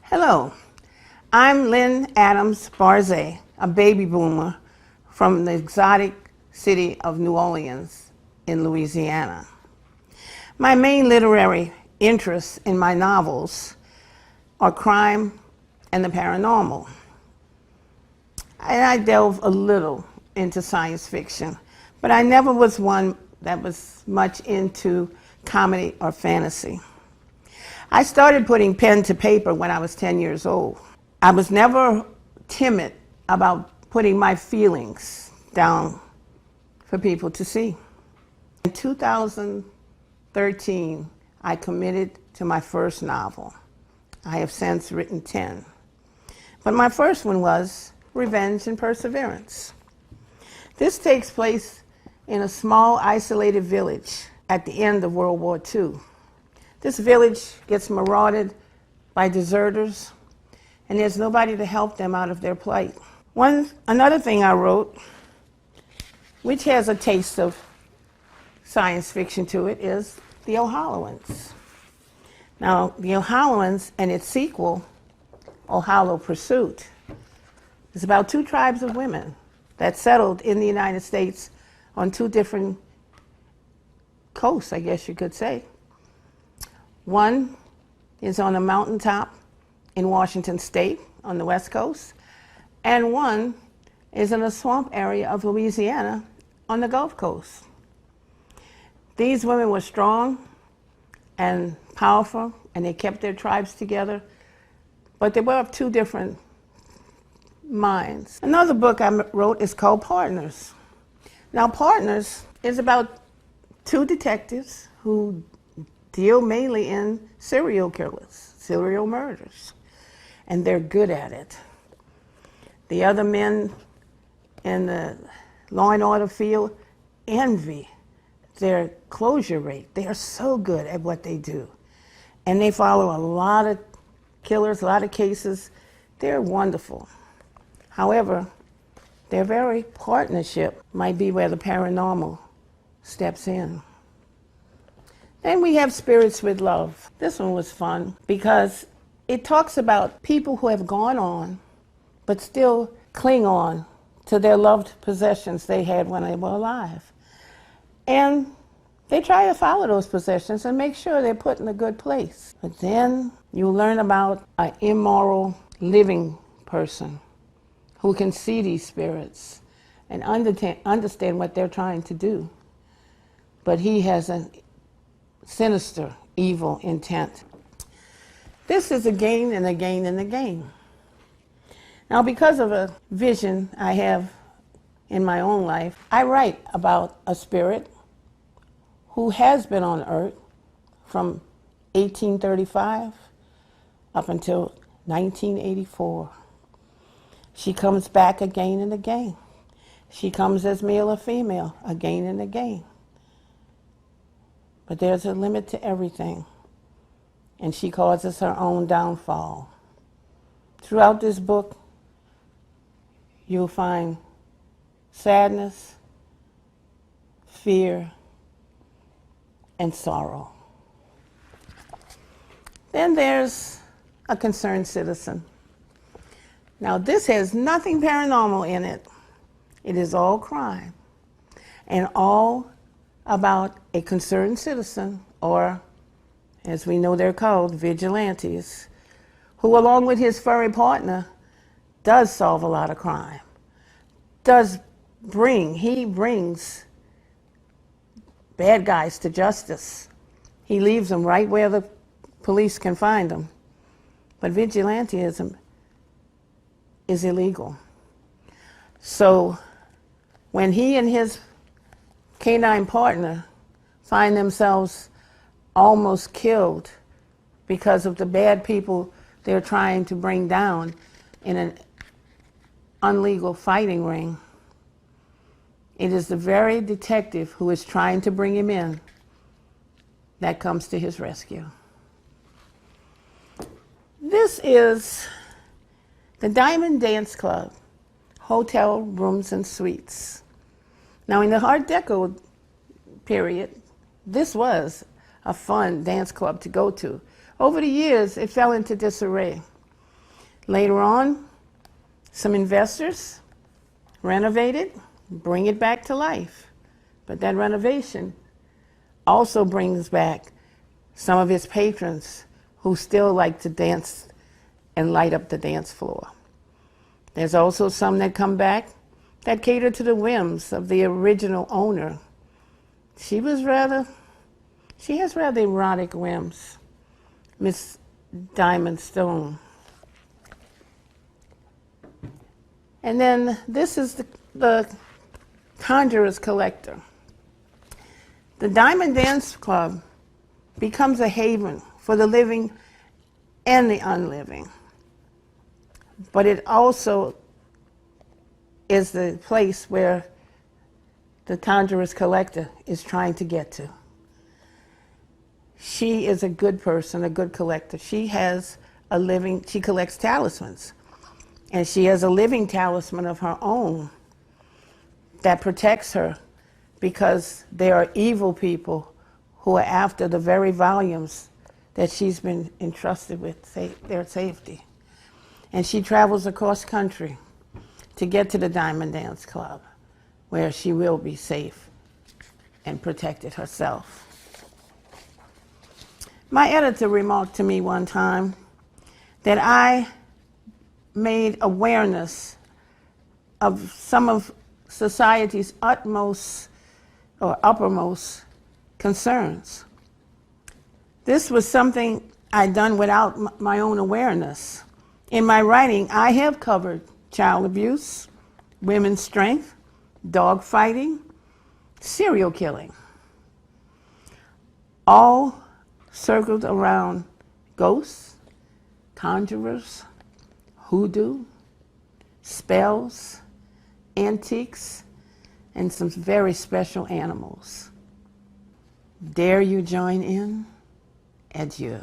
Hello, I'm Lynne Adams Barze, a baby boomer from the exotic city of New Orleans in Louisiana. My main literary interests in my novels are crime and the paranormal. And I delve a little into science fiction, but I never was one that was much into comedy or fantasy. I started putting pen to paper when I was 10 years old. I was never timid about putting my feelings down for people to see. In 2013, I committed to my first novel. I have since written 10. But my first one was Revenge and Perseverance. This takes place in a small, isolated village at the end of World War II. This village gets marauded by deserters, and there's nobody to help them out of their plight. Another thing I wrote, which has a taste of science fiction to it, is The O'Hallowans. Now, The O'Hallowans and its sequel, O'Hallow Pursuit, is about two tribes of women that settled in the United States on two different coasts, I guess you could say. One is on a mountaintop in Washington State on the West Coast, and one is in a swamp area of Louisiana on the Gulf Coast. These women were strong and powerful, and they kept their tribes together, but they were of two different minds. Another book I wrote is called Partners. Now, Partners is about two detectives who deal mainly in serial killers, serial murders, and they're good at it. The other men in the law and order field envy their closure rate. They are so good at what they do. And they follow a lot of killers, a lot of cases. They're wonderful. However, their very partnership might be where the paranormal steps in. Then we have Spirits with Love. This one was fun because it talks about people who have gone on but still cling on to their loved possessions they had when they were alive. And they try to follow those possessions and make sure they're put in a good place. But then you learn about an immoral living person who can see these spirits and understand what they're trying to do. But he has a sinister, evil intent. This is a gain and a gain and a gain. Now, because of a vision I have in my own life, I write about a spirit who has been on Earth from 1835 up until 1984. She comes back again and again. She comes as male or female again and again. But there's a limit to everything, and she causes her own downfall. Throughout this book, you'll find sadness, fear, and sorrow. Then there's A Concerned Citizen. Now, this has nothing paranormal in it. It is all crime, and all about a concerned citizen, or as we know they're called, vigilantes, who along with his furry partner does solve a lot of crime. He brings bad guys to justice. He leaves them right where the police can find them. But vigilantism is illegal. So when he and his canine partner find themselves almost killed because of the bad people they're trying to bring down in an illegal fighting ring, it is the very detective who is trying to bring him in that comes to his rescue. This is the Diamond Dance Club, Hotel Rooms and Suites. Now, in the Art Deco period, this was a fun dance club to go to. Over the years, it fell into disarray. Later on, some investors renovate it, bring it back to life. But that renovation also brings back some of its patrons who still like to dance and light up the dance floor. There's also some that come back that cater to the whims of the original owner. She has rather erotic whims, Miss Diamond Stone. And then this is the Conjurer's Collector. The Diamond Dance Club becomes a haven for the living and the unliving. But it also is the place where the Conjurer's Collector is trying to get to. She is a good person, a good collector. She collects talismans. And she has a living talisman of her own that protects her, because there are evil people who are after the very volumes that she's been entrusted with, their safety. And she travels across country to get to the Diamond Dance Club, where she will be safe and protected herself. My editor remarked to me one time that I made awareness of some of society's utmost or uppermost concerns. This was something I'd done without my own awareness. In my writing, I have covered child abuse, women's strength, dog fighting, serial killing, all circled around ghosts, conjurers, hoodoo, spells, antiques, and some very special animals. Dare you join in? Adieu.